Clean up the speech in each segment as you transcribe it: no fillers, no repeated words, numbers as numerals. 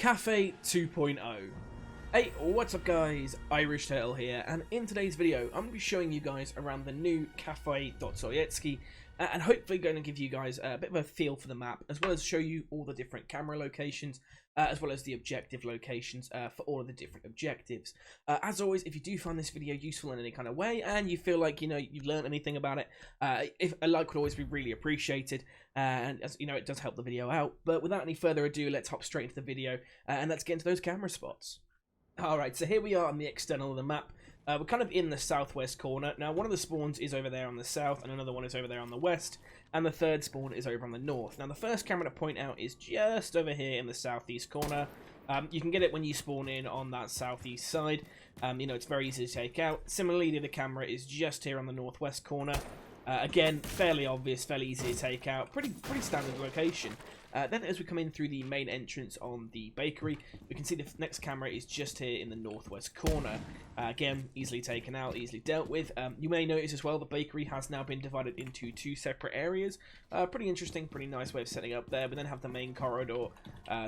Kafe 2.0. Hey, what's up guys, Irish Turtle here, and in today's video I'm going to be showing you guys around the new Kafe 2.0 and hopefully going to give you guys a bit of a feel for the map, as well as show you all the different camera locations, as well as the objective locations for all of the different objectives. As always, if you do find this video useful in any kind of way, and you feel like, you've learned anything about it, if a like would always be really appreciated, and as you know, it does help the video out. But without any further ado, let's hop straight into the video, and let's get into those camera spots. Alright, so here we are on the external of the map. We're kind of in the southwest corner. Now, one of the spawns is over there on the south, and another one is over there on the west, and the third spawn is over on the north. Now, the first camera to point out is just over here in the southeast corner. You can get it when you spawn in on that southeast side. It's very easy to take out. Similarly, the other camera is just here on the northwest corner. Again, fairly obvious, fairly easy to take out. Pretty standard location. Then as we come in through the main entrance on the bakery, we can see the next camera is just here in the northwest corner. Again, easily taken out, easily dealt with. You may notice as well the bakery has now been divided into two separate areas. Pretty interesting, pretty nice way of setting up there. We then have the main corridor.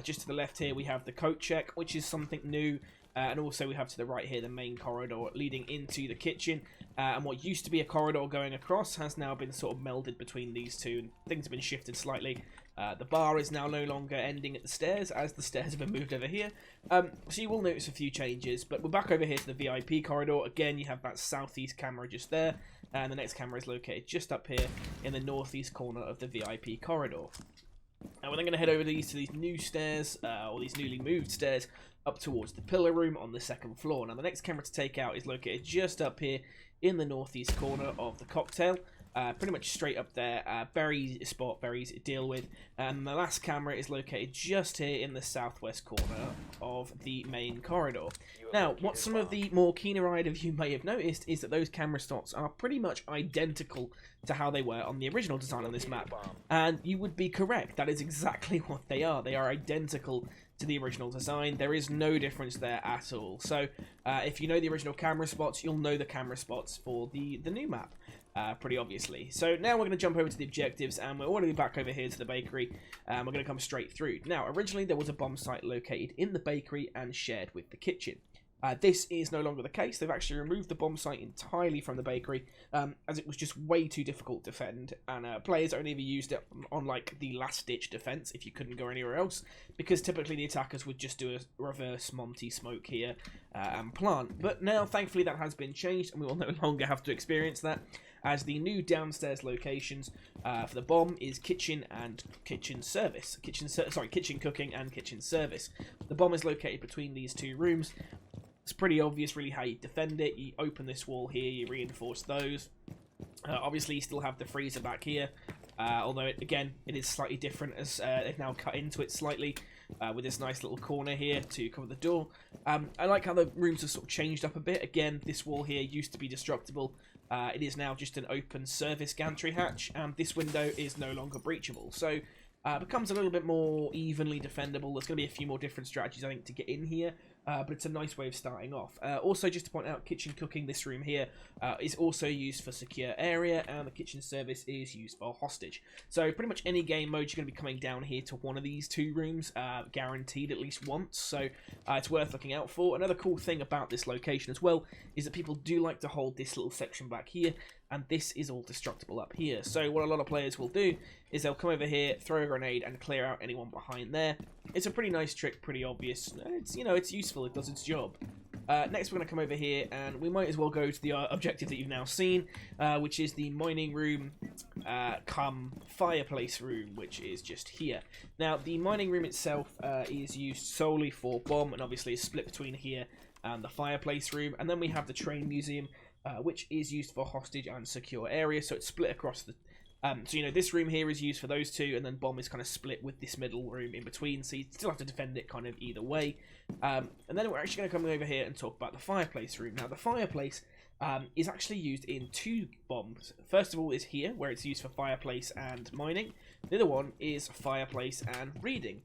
Just to the left here we have the coat check, which is something new. And also we have to the right here the main corridor leading into the kitchen. And what used to be a corridor going across has now been sort of melded between these two, and things have been shifted slightly. The bar is now no longer ending at the stairs, as the stairs have been moved over here. So you will notice a few changes, but we're back over here to the VIP corridor. Again, you have that southeast camera just there, and the next camera is located just up here in the northeast corner of the VIP corridor. Now we're then going to head over to these new stairs, or these newly moved stairs, up towards the pillar room on the second floor. Now the next camera to take out is located just up here in the northeast corner of the cocktail. Pretty much straight up there, berries spot, berries to deal with. And the last camera is located just here in the southwest corner of the main corridor. Now, what some of the more keener-eyed of you may have noticed is that those camera spots are pretty much identical to how they were on the original design on this map. And you would be correct, that is exactly what they are. They are identical to the original design. There is no difference there at all. So, if you know the original camera spots, you'll know the camera spots for the new map. Pretty obviously. So now we're going to jump over to the objectives, and we're already back over here to the bakery, and we're going to come straight through. Now, originally there was a bomb site located in the bakery and shared with the kitchen. This is no longer the case. They've actually removed the bomb site entirely from the bakery, as it was just way too difficult to defend, and players only ever used it on like the last-ditch defense if you couldn't go anywhere else, because typically the attackers would just do a reverse Monty smoke here and plant. But now, thankfully, that has been changed, and we will no longer have to experience that, as the new downstairs locations for the bomb is kitchen and kitchen service. Kitchen cooking and kitchen service. The bomb is located between these two rooms. It's pretty obvious really how you defend it. You open this wall here, you reinforce those. Obviously you still have the freezer back here, although again it is slightly different, as they've now cut into it slightly with this nice little corner here to cover the door. I like how the rooms have sort of changed up a bit. Again, this wall here used to be destructible. It is now just an open service gantry hatch, and this window is no longer breachable. So it becomes a little bit more evenly defendable. There's going to be a few more different strategies, I think, to get in here, but it's a nice way of starting off. Also, just to point out, kitchen cooking, this room here, is also used for secure area, and the kitchen service is used for hostage. So pretty much any game mode, you're going to be coming down here to one of these two rooms, guaranteed at least once, so it's worth looking out for. Another cool thing about this location as well is that people do like to hold this little section back here, and this is all destructible up here. So what a lot of players will do is they'll come over here, throw a grenade, and clear out anyone behind there. It's a pretty nice trick, pretty obvious. It's useful, it does its job. Next we're going to come over here, and we might as well go to the objective that you've now seen, which is the mining room come fireplace room, which is just here. Now, the mining room itself is used solely for bomb, and obviously is split between here and the fireplace room. And then we have the train museum, which is used for hostage and secure area, so it's split across the... So, this room here is used for those two, and then bomb is kind of split with this middle room in between, so you still have to defend it kind of either way. And then we're actually going to come over here and talk about the fireplace room. Now, the fireplace is actually used in two bombs. First of all is here, where it's used for fireplace and mining. The other one is fireplace and reading.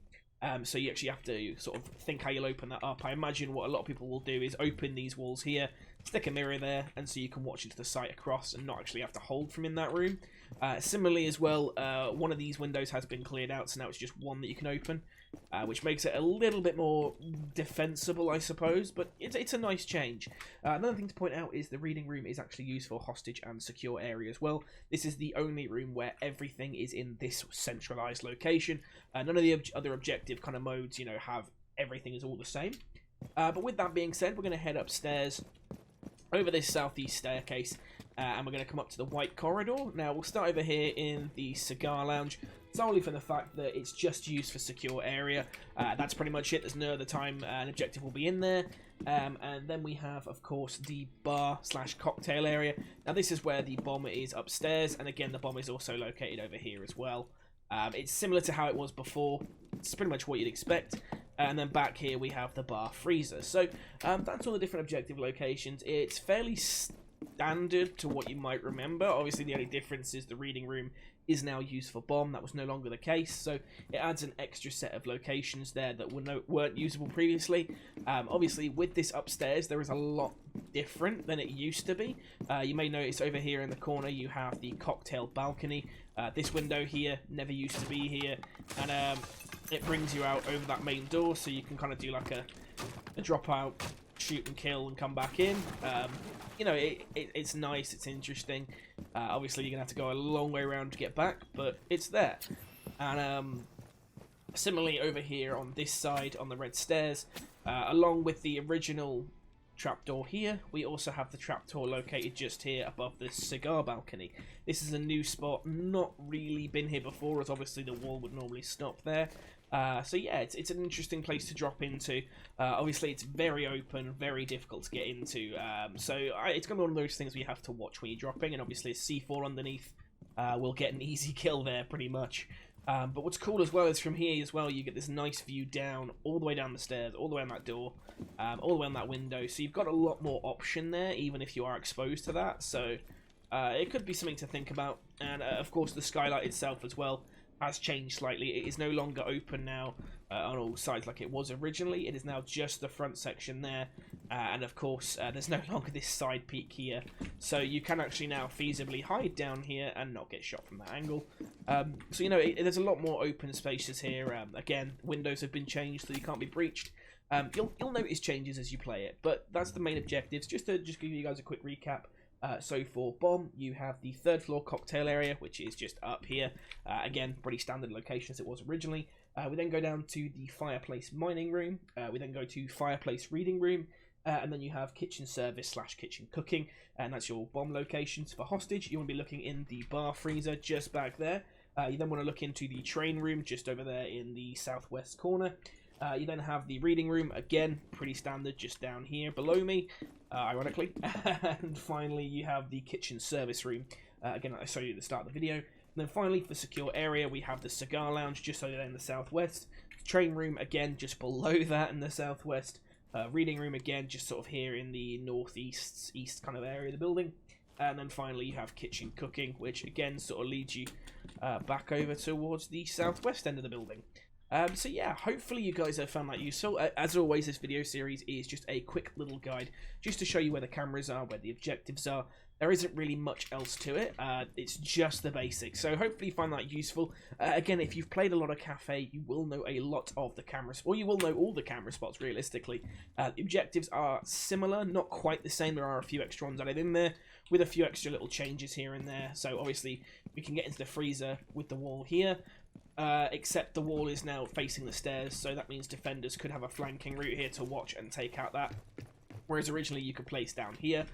So you actually have to sort of think how you'll open that up. I imagine what a lot of people will do is open these walls here, stick a mirror there, and so you can watch into the site across and not actually have to hold from in that room. Similarly as well, one of these windows has been cleared out, so now it's just one that you can open. which makes it a little bit more defensible, I suppose, but it's a nice change. Another thing to point out is the reading room is actually used for hostage and secure area as well. This is the only room where everything is in this centralized location. None of the other objective kind of modes, you know, have everything is all the same. But with that being said, we're going to head upstairs over this southeast staircase, and we're going to come up to the white corridor. Now, we'll start over here in the Cigar Lounge, solely for the fact that it's just used for secure area. That's pretty much it. There's no other time an objective will be in there. And then we have, of course, the bar/cocktail area. Now, this is where the bomb is upstairs, and again, the bomb is also located over here as well. It's similar to how it was before. It's pretty much what you'd expect. And then back here we have the bar freezer. So that's all the different objective locations. It's fairly standard to what you might remember. Obviously the only difference is the reading room is now used for bomb. That was no longer the case, so it adds an extra set of locations there that weren't usable previously. Obviously with this upstairs there is a lot different than it used to be. You may notice over here in the corner you have the cocktail balcony. This window here never used to be here, and it brings you out over that main door, so you can kind of do like a drop out, shoot and kill, and come back in. You know, it's nice, it's interesting. Obviously, you're going to have to go a long way around to get back, but it's there. And similarly, over here on this side, on the red stairs, along with the original trapdoor here, we also have the trapdoor located just here above the cigar balcony. This is a new spot, not really been here before, as obviously the wall would normally stop there. So yeah, it's an interesting place to drop into. Obviously it's very open, very difficult to get into, so it's going to be one of those things where you have to watch when you're dropping, and obviously a C4 underneath will get an easy kill there pretty much. But what's cool as well is from here as well, you get this nice view down, all the way down the stairs, all the way on that door, all the way on that window, so you've got a lot more option there, even if you are exposed to that, so it could be something to think about. And of course the skylight itself as well has changed slightly. It is no longer open now on all sides like it was originally. It is now just the front section there, and of course there's no longer this side peek here, so you can actually now feasibly hide down here and not get shot from that angle. So you know, there's a lot more open spaces here. Again, windows have been changed so you can't be breached. You'll notice changes as you play it, but that's the main objectives. Just to give you guys a quick recap. So for bomb, you have the third floor cocktail area, which is just up here. Again, pretty standard location as it was originally. We then go down to the fireplace mining room. We then go to fireplace reading room. And then you have kitchen service / kitchen cooking. And that's your bomb locations. For hostage, you want to be looking in the bar freezer just back there. You then want to look into the train room just over there in the southwest corner. You then have the reading room, again, pretty standard, just down here below me, ironically. And finally, you have the kitchen service room, again, I showed you at the start of the video. And then finally, for secure area, we have the cigar lounge, just over there in the southwest. Train room, again, just below that in the southwest. Reading room, again, just sort of here in the northeast, east kind of area of the building. And then finally, you have kitchen cooking, which, again, sort of leads you back over towards the southwest end of the building. So yeah, hopefully you guys have found that useful. As always, this video series is just a quick little guide, just to show you where the cameras are, where the objectives are. There isn't really much else to it, it's just the basics, so hopefully you find that useful. Again, if you've played a lot of Kafe, you will know a lot of the cameras, or you will know all the camera spots, realistically. The objectives are similar, not quite the same. There are a few extra ones added in there, with a few extra little changes here and there. So obviously, we can get into the freezer with the wall here. Except the wall is now facing the stairs, so that means defenders could have a flanking route here to watch and take out that. Whereas originally you could place down here,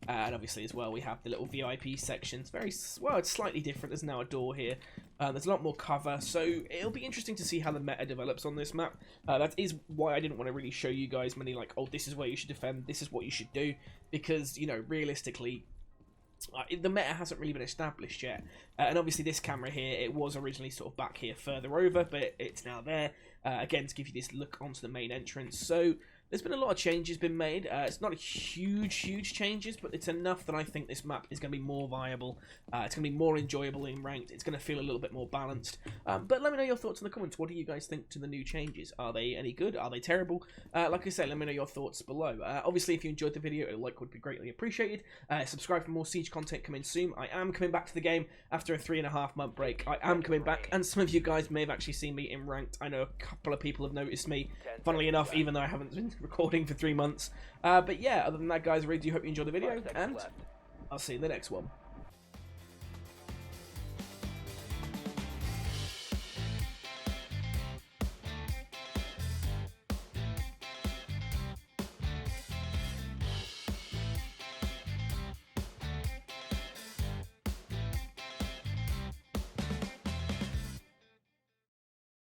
and obviously as well we have the little VIP sections. Well, it's slightly different. There's now a door here. There's a lot more cover, so it'll be interesting to see how the meta develops on this map. That is why I didn't want to really show you guys many like, oh, this is where you should defend, this is what you should do, because, you know, realistically, the meta hasn't really been established yet, and obviously this camera here, it was originally sort of back here further over, but it's now there, again, to give you this look onto the main entrance. So there's been a lot of changes been made. It's not a huge changes, but it's enough that I think this map is going to be more viable. It's going to be more enjoyable in ranked. It's going to feel a little bit more balanced. But let me know your thoughts in the comments. What do you guys think to the new changes? Are they any good? Are they terrible? Like I said, let me know your thoughts below. Obviously, if you enjoyed the video, a like would be greatly appreciated. Subscribe for more Siege content coming soon. I am coming back to the game after a 3.5 month break. I am coming back, and some of you guys may have actually seen me in ranked. I know a couple of people have noticed me, funnily enough, even though I haven't been recording for 3 months. But yeah, other than that, guys, I really do hope you enjoyed the video, and I'll see you in the next one.